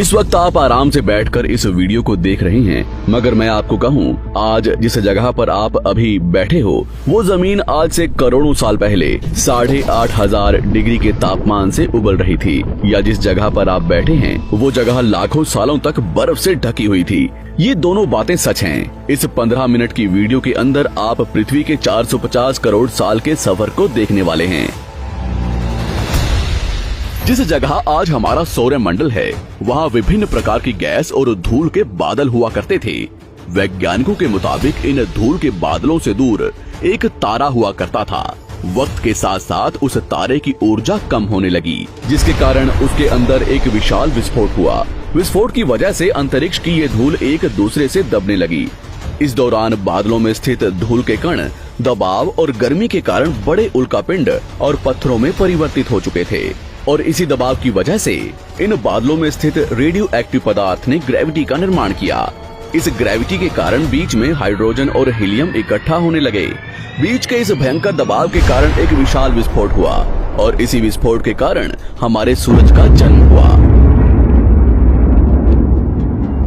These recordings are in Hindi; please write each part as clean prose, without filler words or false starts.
इस वक्त आप आराम से बैठकर इस वीडियो को देख रहे हैं, मगर मैं आपको कहूँ, आज जिस जगह पर आप अभी बैठे हो वो जमीन आज से करोड़ों साल पहले 8,500 डिग्री के तापमान से उबल रही थी, या जिस जगह पर आप बैठे हैं वो जगह लाखों सालों तक बर्फ से ढकी हुई थी। ये दोनों बातें सच हैं। इस 15 मिनट की वीडियो के अंदर आप पृथ्वी के 450 करोड़ साल के सफर को देखने वाले हैं। जिस जगह आज हमारा सौरमंडल है वहाँ विभिन्न प्रकार की गैस और धूल के बादल हुआ करते थे। वैज्ञानिकों के मुताबिक इन धूल के बादलों से दूर एक तारा हुआ करता था। वक्त के साथ साथ उस तारे की ऊर्जा कम होने लगी, जिसके कारण उसके अंदर एक विशाल विस्फोट हुआ। विस्फोट की वजह से अंतरिक्ष की ये धूल एक दूसरे से दबने लगी। इस दौरान बादलों में स्थित धूल के कण दबाव और गर्मी के कारण बड़े उल्कापिंड और पत्थरों में परिवर्तित हो चुके थे, और इसी दबाव की वजह से इन बादलों में स्थित रेडियो एक्टिव पदार्थ ने ग्रेविटी का निर्माण किया। इस ग्रेविटी के कारण बीच में हाइड्रोजन और हीलियम इकट्ठा होने लगे। बीच के इस भयंकर दबाव के कारण एक विशाल विस्फोट हुआ, और इसी विस्फोट के कारण हमारे सूरज का जन्म हुआ।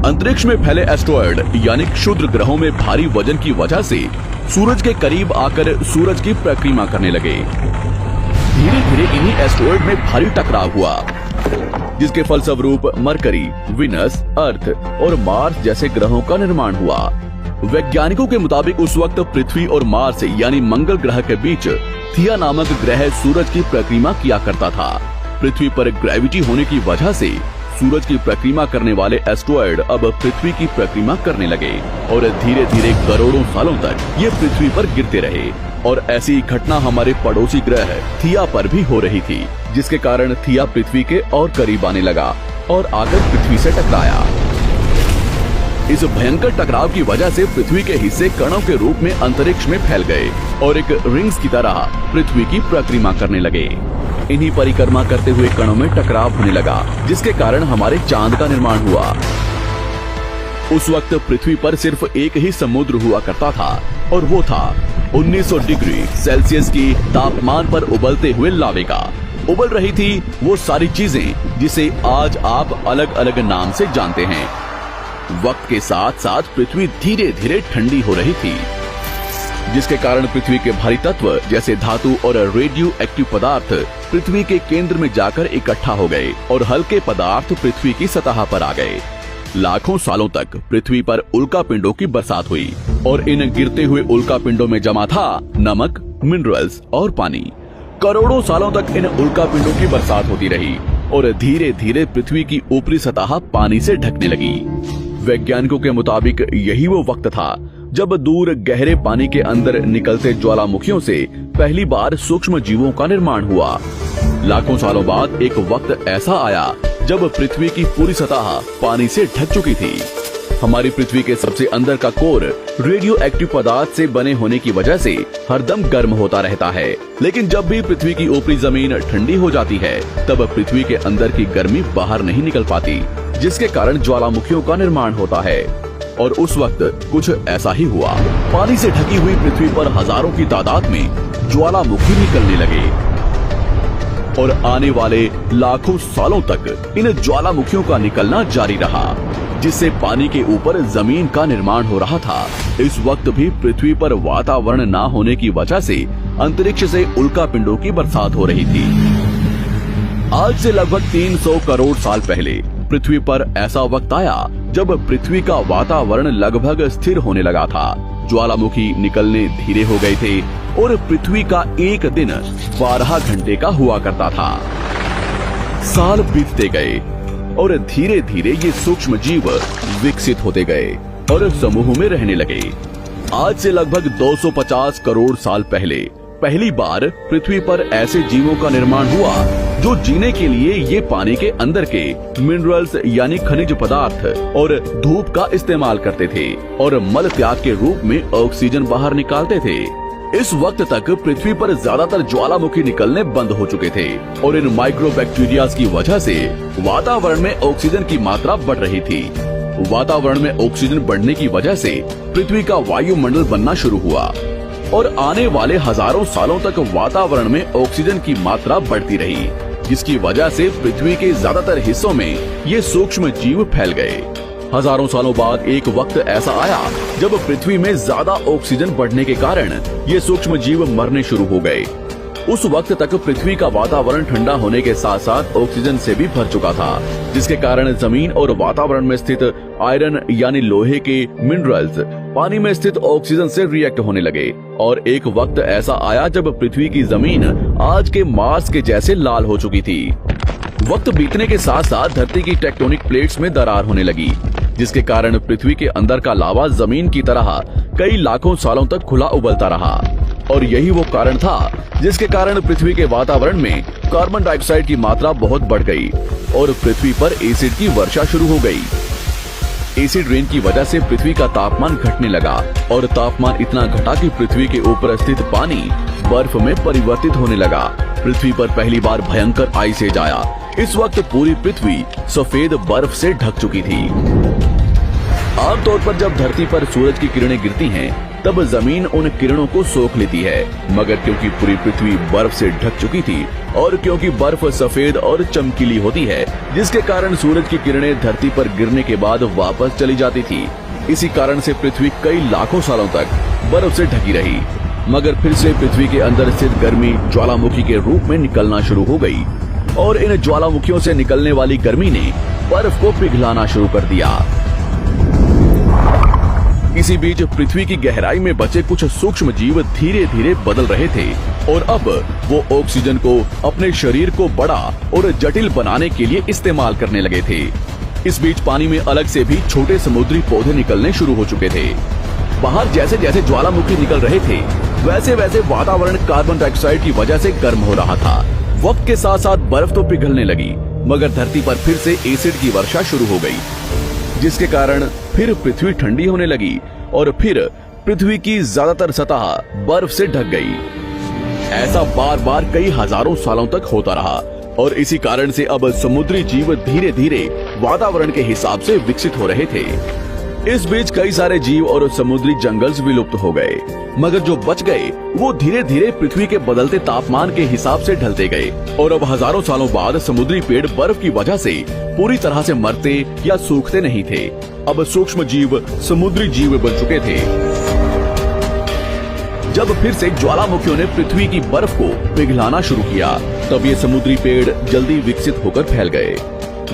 अंतरिक्ष में फैले एस्टेरॉयड यानी क्षुद्र ग्रहों में भारी वजन की वजह से सूरज के करीब आकर सूरज की परिक्रमा करने लगे। धीरे धीरे इन्हीं एस्टेरॉयड में भारी टकराव हुआ, जिसके फलस्वरूप मरकरी, विनस, अर्थ और मार्स जैसे ग्रहों का निर्माण हुआ। वैज्ञानिकों के मुताबिक उस वक्त पृथ्वी और मार्स यानी मंगल ग्रह के बीच थिया नामक ग्रह सूरज की परिक्रमा किया करता था। पृथ्वी पर ग्रेविटी होने की वजह से सूरज की परिक्रमा करने वाले एस्टेरॉयड अब पृथ्वी की परिक्रमा करने लगे, और धीरे धीरे करोड़ों सालों तक ये पृथ्वी पर गिरते रहे। और ऐसी घटना हमारे पड़ोसी ग्रह थिया पर भी हो रही थी, जिसके कारण थिया पृथ्वी के और करीब आने लगा और आकर पृथ्वी से टकराया। इस भयंकर टकराव की वजह से पृथ्वी के हिस्से कणों के रूप में अंतरिक्ष में फैल गए और एक रिंग्स की तरह पृथ्वी की परिक्रमा करने लगे। इन्हीं परिक्रमा करते हुए कणों में टकराव होने लगा, जिसके कारण हमारे चांद का निर्माण हुआ। उस वक्त पृथ्वी पर सिर्फ एक ही समुद्र हुआ करता था, और वो था 1900 डिग्री सेल्सियस की तापमान पर उबलते हुए लावे का। उबल रही थी वो सारी चीजें जिसे आज आप अलग अलग नाम से जानते हैं। वक्त के साथ साथ पृथ्वी धीरे धीरे ठंडी हो रही थी, जिसके कारण पृथ्वी के भारी तत्व जैसे धातु और रेडियो एक्टिव पदार्थ पृथ्वी के केंद्र में जाकर इकट्ठा हो गए, और हल्के पदार्थ पृथ्वी की सतह पर आ गए। लाखों सालों तक पृथ्वी पर उल्कापिंडों की बरसात हुई, और इन गिरते हुए उल्कापिंडों में जमा था नमक, मिनरल्स और पानी। करोड़ों सालों तक इन उल्कापिंडों की बरसात होती रही, और धीरे धीरे पृथ्वी की ऊपरी सतह पानी से ढकने लगी। वैज्ञानिकों के मुताबिक यही वो वक्त था जब दूर गहरे पानी के अंदर निकलते ज्वालामुखियों से पहली बार सूक्ष्म जीवों का निर्माण हुआ। लाखों सालों बाद एक वक्त ऐसा आया जब पृथ्वी की पूरी सतह पानी से ढक चुकी थी। हमारी पृथ्वी के सबसे अंदर का कोर रेडियो एक्टिव पदार्थ से बने होने की वजह से हरदम गर्म होता रहता है, लेकिन जब भी पृथ्वी की ऊपरी जमीन ठंडी हो जाती है तब पृथ्वी के अंदर की गर्मी बाहर नहीं निकल पाती, जिसके कारण ज्वालामुखियों का निर्माण होता है। और उस वक्त कुछ ऐसा ही हुआ। पानी से ढकी हुई पृथ्वी पर हजारों की तादाद में ज्वालामुखी निकलने लगे, और आने वाले लाखों सालों तक इन ज्वालामुखियों का निकलना जारी रहा, जिससे पानी के ऊपर जमीन का निर्माण हो रहा था। इस वक्त भी पृथ्वी पर वातावरण न होने की वजह से अंतरिक्ष से उल्कापिंडों की बरसात हो रही थी। आज से लगभग 300 करोड़ साल पहले पृथ्वी पर ऐसा वक्त आया जब पृथ्वी का वातावरण लगभग स्थिर होने लगा था। ज्वालामुखी निकलने धीरे हो गए थे, और पृथ्वी का एक दिन 12 घंटे का हुआ करता था। साल बीतते गए, और धीरे धीरे ये सूक्ष्म जीव विकसित होते गए और समूह में रहने लगे। आज से लगभग 250 करोड़ साल पहले पहली बार पृथ्वी पर ऐसे जीवों का निर्माण हुआ जो जीने के लिए ये पानी के अंदर के मिनरल्स यानी खनिज पदार्थ और धूप का इस्तेमाल करते थे, और मल त्याग के रूप में ऑक्सीजन बाहर निकालते थे। इस वक्त तक पृथ्वी पर ज्यादातर ज्वालामुखी निकलने बंद हो चुके थे, और इन माइक्रोबैक्टीरिया की वजह से वातावरण में ऑक्सीजन की मात्रा बढ़ रही थी। वातावरण में ऑक्सीजन बढ़ने की वजह से पृथ्वी का वायुमंडल बनना शुरू हुआ, और आने वाले हजारों सालों तक वातावरण में ऑक्सीजन की मात्रा बढ़ती रही। जिसकी वजह से पृथ्वी के ज्यादातर हिस्सों में ये सूक्ष्म जीव फैल गए। हजारों सालों बाद एक वक्त ऐसा आया जब पृथ्वी में ज्यादा ऑक्सीजन बढ़ने के कारण ये सूक्ष्म जीव मरने शुरू हो गए। उस वक्त तक पृथ्वी का वातावरण ठंडा होने के साथ साथ ऑक्सीजन से भी भर चुका था, जिसके कारण जमीन और वातावरण में स्थित आयरन यानी लोहे के मिनरल्स पानी में स्थित ऑक्सीजन से रिएक्ट होने लगे। और एक वक्त ऐसा आया जब पृथ्वी की जमीन आज के मार्स के जैसे लाल हो चुकी थी। वक्त बीतने के साथ साथ धरती की टेक्टोनिक प्लेट्स में दरार होने लगी, जिसके कारण पृथ्वी के अंदर का लावा जमीन की तरह कई लाखों सालों तक खुला उबलता रहा। और यही वो कारण था जिसके कारण पृथ्वी के वातावरण में कार्बन डाइऑक्साइड की मात्रा बहुत बढ़ गई और पृथ्वी पर एसिड की वर्षा शुरू हो गई। एसिड रेन की वजह से पृथ्वी का तापमान घटने लगा और तापमान इतना घटा कि पृथ्वी के ऊपर स्थित पानी बर्फ में परिवर्तित होने लगा। पृथ्वी पर पहली बार भयंकर आइस एज आया। इस वक्त पूरी पृथ्वी सफेद बर्फ से ढक चुकी थी। आमतौर पर जब धरती पर सूरज की किरणें गिरती हैं, तब जमीन उन किरणों को सोख लेती है, मगर क्योंकि पूरी पृथ्वी बर्फ से ढक चुकी थी और क्योंकि बर्फ सफेद और चमकीली होती है, जिसके कारण सूरज की किरणें धरती पर गिरने के बाद वापस चली जाती थी। इसी कारण से पृथ्वी कई लाखों सालों तक बर्फ से ढकी रही, मगर फिर से पृथ्वी के अंदर स्थित गर्मी ज्वालामुखी के रूप में निकलना शुरू हो गई और इन ज्वालामुखियों से निकलने वाली गर्मी ने बर्फ को पिघलाना शुरू कर दिया। इसी बीच पृथ्वी की गहराई में बचे कुछ सूक्ष्म जीव धीरे धीरे बदल रहे थे और अब वो ऑक्सीजन को अपने शरीर को बड़ा और जटिल बनाने के लिए इस्तेमाल करने लगे थे। इस बीच पानी में अलग से भी छोटे समुद्री पौधे निकलने शुरू हो चुके थे। बाहर जैसे जैसे ज्वालामुखी निकल रहे थे, वैसे वैसे वातावरण कार्बन डाइऑक्साइड की वजह से गर्म हो रहा था। वक्त के साथ साथ बर्फ तो पिघलने लगी, मगर धरती पर फिर से एसिड की वर्षा शुरू हो गई, जिसके कारण फिर पृथ्वी ठंडी होने लगी और फिर पृथ्वी की ज्यादातर सतह बर्फ से ढक गई। ऐसा बार बार कई हजारों सालों तक होता रहा और इसी कारण से अब समुद्री जीव धीरे धीरे वातावरण के हिसाब से विकसित हो रहे थे। इस बीच कई सारे जीव और समुद्री जंगल्स विलुप्त हो गए, मगर जो बच गए वो धीरे धीरे पृथ्वी के बदलते तापमान के हिसाब से ढलते गए और अब हजारों सालों बाद समुद्री पेड़ बर्फ की वजह से पूरी तरह से मरते या सूखते नहीं थे। अब सूक्ष्म जीव समुद्री जीव बन चुके थे। जब फिर से ज्वालामुखियों ने पृथ्वी की बर्फ को पिघलाना शुरू किया, तब ये समुद्री पेड़ जल्दी विकसित होकर फैल गए।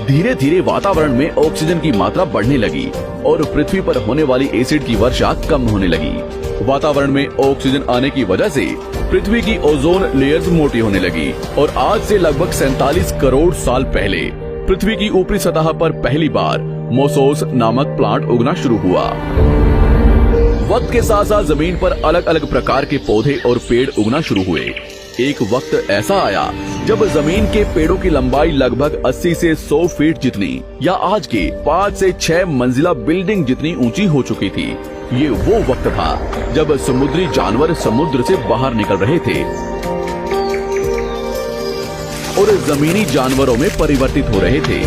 धीरे धीरे वातावरण में ऑक्सीजन की मात्रा बढ़ने लगी और पृथ्वी पर होने वाली एसिड की वर्षा कम होने लगी। वातावरण में ऑक्सीजन आने की वजह से पृथ्वी की ओजोन लेयर्स मोटी होने लगी और आज से लगभग 47 करोड़ साल पहले पृथ्वी की ऊपरी सतह पर पहली बार मोसोस नामक प्लांट उगना शुरू हुआ। वक्त के साथ साथ जमीन पर अलग अलग प्रकार के पौधे और पेड़ उगना शुरू हुए। एक वक्त ऐसा आया जब जमीन के पेड़ों की लंबाई लगभग 80 से 100 फीट जितनी या आज के 5 से 6 मंजिला बिल्डिंग जितनी ऊंची हो चुकी थी। ये वो वक्त था जब समुद्री जानवर समुद्र से बाहर निकल रहे थे और जमीनी जानवरों में परिवर्तित हो रहे थे।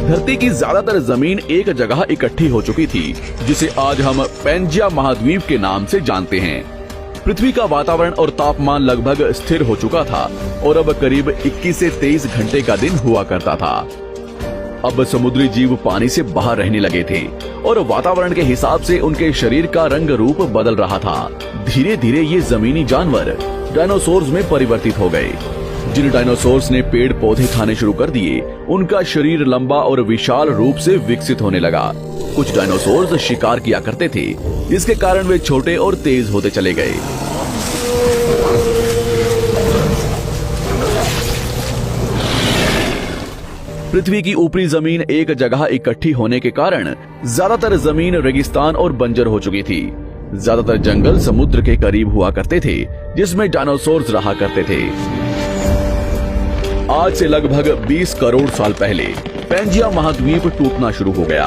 धरती की ज्यादातर जमीन एक जगह इकट्ठी हो चुकी थी, जिसे आज हम पैंजिया महाद्वीप के नाम से जानते हैं। पृथ्वी का वातावरण और तापमान लगभग स्थिर हो चुका था और अब करीब 21 से 23 घंटे का दिन हुआ करता था। अब समुद्री जीव पानी से बाहर रहने लगे थे और वातावरण के हिसाब से उनके शरीर का रंग रूप बदल रहा था। धीरे धीरे ये जमीनी जानवर डायनासोर्स में परिवर्तित हो गए। जिन डायनासोर्स ने पेड़ पौधे खाने शुरू कर दिए, उनका शरीर लंबा और विशाल रूप से विकसित होने लगा। कुछ डायनासोर्स शिकार किया करते थे, जिसके कारण वे छोटे और तेज होते चले गए। पृथ्वी की ऊपरी जमीन एक जगह इकट्ठी होने के कारण ज्यादातर जमीन रेगिस्तान और बंजर हो चुकी थी। ज्यादातर जंगल समुद्र के करीब हुआ करते थे, जिसमें डायनासोर्स रहा करते थे। आज से लगभग 20 करोड़ साल पहले पैंजिया महाद्वीप टूटना शुरू हो गया।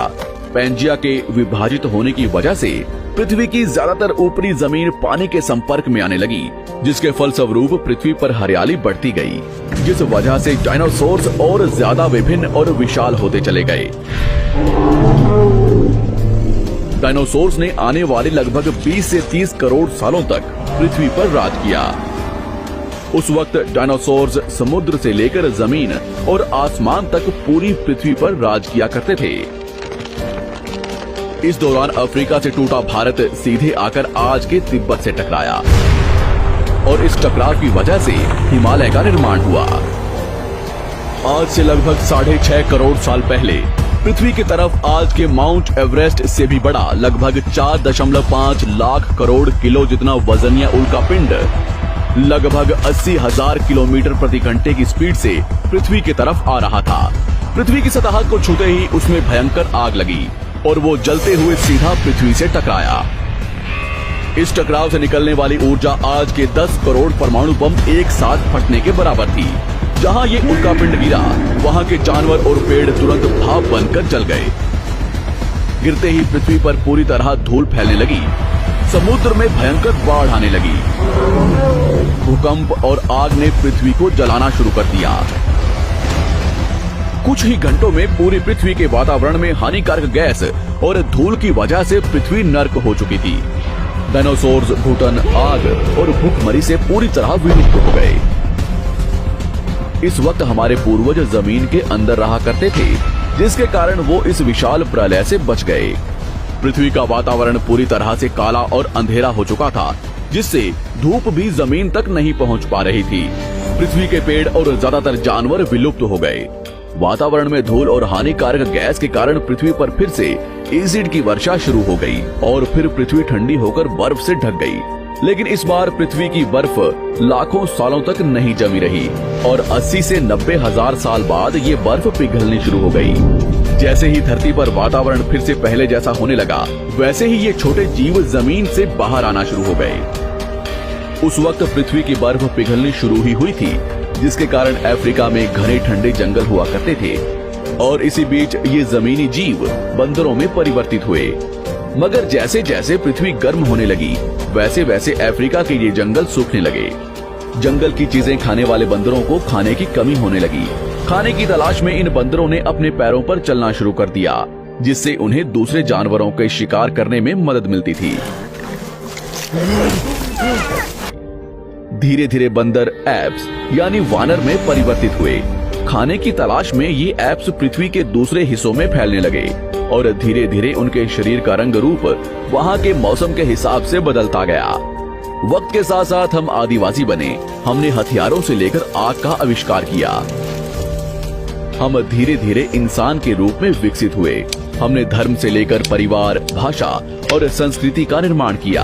पैंजिया के विभाजित होने की वजह से पृथ्वी की ज्यादातर ऊपरी जमीन पानी के संपर्क में आने लगी, जिसके फलस्वरूप पृथ्वी पर हरियाली बढ़ती गई, जिस वजह से डायनासोर्स और ज्यादा विभिन्न और विशाल होते चले गए। डायनासोर्स ने आने वाले लगभग 20 से 30 करोड़ सालों तक पृथ्वी पर राज किया। उस वक्त डायनासोर्स समुद्र से लेकर जमीन और आसमान तक पूरी पृथ्वी पर राज किया करते थे। इस दौरान अफ्रीका से टूटा भारत सीधे आकर आज के तिब्बत से टकराया और इस टकराव की वजह से हिमालय का निर्माण हुआ। आज से लगभग 6.5 करोड़ साल पहले पृथ्वी की तरफ आज के माउंट एवरेस्ट से भी बड़ा लगभग 4.5 लाख करोड़ किलो जितना वजनिया उल्कापिंड लगभग 80,000 किलोमीटर प्रति घंटे की स्पीड से पृथ्वी की तरफ आ रहा था। पृथ्वी की सतह को छूते ही उसमें भयंकर आग लगी और वो जलते हुए सीधा पृथ्वी से टकराया। इस टकराव से निकलने वाली ऊर्जा आज के 10 करोड़ परमाणु बम एक साथ फटने के बराबर थी। जहां ये उल्कापिंड गिरा वहां के जानवर और पेड़ तुरंत भाप बनकर जल गए। गिरते ही पृथ्वी पर पूरी तरह धूल फैलने लगी। समुद्र में भयंकर बाढ़ आने लगी। भूकंप और आग ने पृथ्वी को जलाना शुरू कर दिया। कुछ ही घंटों में पूरी पृथ्वी के वातावरण में हानिकारक गैस और धूल की वजह से पृथ्वी नर्क हो चुकी थी। डायनासोर्स घुटन, आग और भूखमरी से पूरी तरह विलुप्त हो गए। इस वक्त हमारे पूर्वज जमीन के अंदर रहा करते थे, जिसके कारण वो इस विशाल प्रलय से बच गए। पृथ्वी का वातावरण पूरी तरह से काला और अंधेरा हो चुका था, जिससे धूप भी जमीन तक नहीं पहुंच पा रही थी। पृथ्वी के पेड़ और ज्यादातर जानवर विलुप्त हो गए। वातावरण में धूल और हानिकारक गैस के कारण पृथ्वी पर फिर से एसिड की वर्षा शुरू हो गई और फिर पृथ्वी ठंडी होकर बर्फ से ढक गई। लेकिन इस बार पृथ्वी की बर्फ लाखों सालों तक नहीं जमी रही और 80 से 90 हजार साल बाद ये बर्फ पिघलनी शुरू हो गई। जैसे ही धरती पर वातावरण फिर से पहले जैसा होने लगा, वैसे ही ये छोटे जीव जमीन से बाहर आना शुरू हो गए। उस वक्त पृथ्वी की बर्फ पिघलनी शुरू ही हुई थी, जिसके कारण अफ्रीका में घने ठंडे जंगल हुआ करते थे और इसी बीच ये जमीनी जीव बंदरों में परिवर्तित हुए। मगर जैसे जैसे पृथ्वी गर्म होने लगी, वैसे वैसे अफ्रीका के ये जंगल सूखने लगे। जंगल की चीजें खाने वाले बंदरों को खाने की कमी होने लगी। खाने की तलाश में इन बंदरों ने अपने पैरों पर चलना शुरू कर दिया, जिससे उन्हें दूसरे जानवरों के शिकार करने में मदद मिलती थी। धीरे धीरे बंदर एप्स यानी वानर में परिवर्तित हुए। खाने की तलाश में ये एप्स पृथ्वी के दूसरे हिस्सों में फैलने लगे और धीरे धीरे उनके शरीर का रंग रूप वहाँ के मौसम के हिसाब से बदलता गया। वक्त के साथ साथ हम आदिवासी बने। हमने हथियारों से लेकर आग का आविष्कार किया। हम धीरे धीरे इंसान के रूप में विकसित हुए। हमने धर्म से लेकर परिवार, भाषा और संस्कृति का निर्माण किया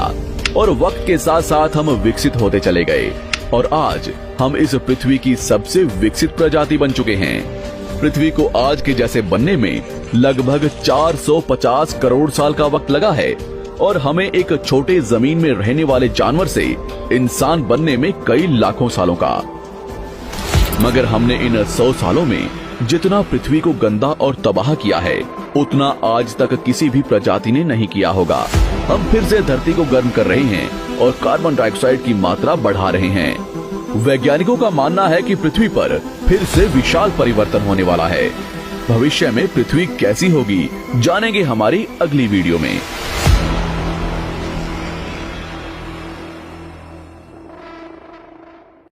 और वक्त के साथ साथ हम विकसित होते चले गए और आज हम इस पृथ्वी की सबसे विकसित प्रजाति बन चुके हैं। पृथ्वी को आज के जैसे बनने में लगभग 450 करोड़ साल का वक्त लगा है और हमें एक छोटे जमीन में रहने वाले जानवर से इंसान बनने में कई लाखों सालों का। मगर हमने इन 100 सालों में जितना पृथ्वी को गंदा और तबाह किया है, उतना आज तक किसी भी प्रजाति ने नहीं किया होगा। हम फिर से धरती को गर्म कर रहे हैं और कार्बन डाइऑक्साइड की मात्रा बढ़ा रहे हैं। वैज्ञानिकों का मानना है कि पृथ्वी पर फिर से विशाल परिवर्तन होने वाला है। भविष्य में पृथ्वी कैसी होगी, जानेंगे हमारी अगली वीडियो में।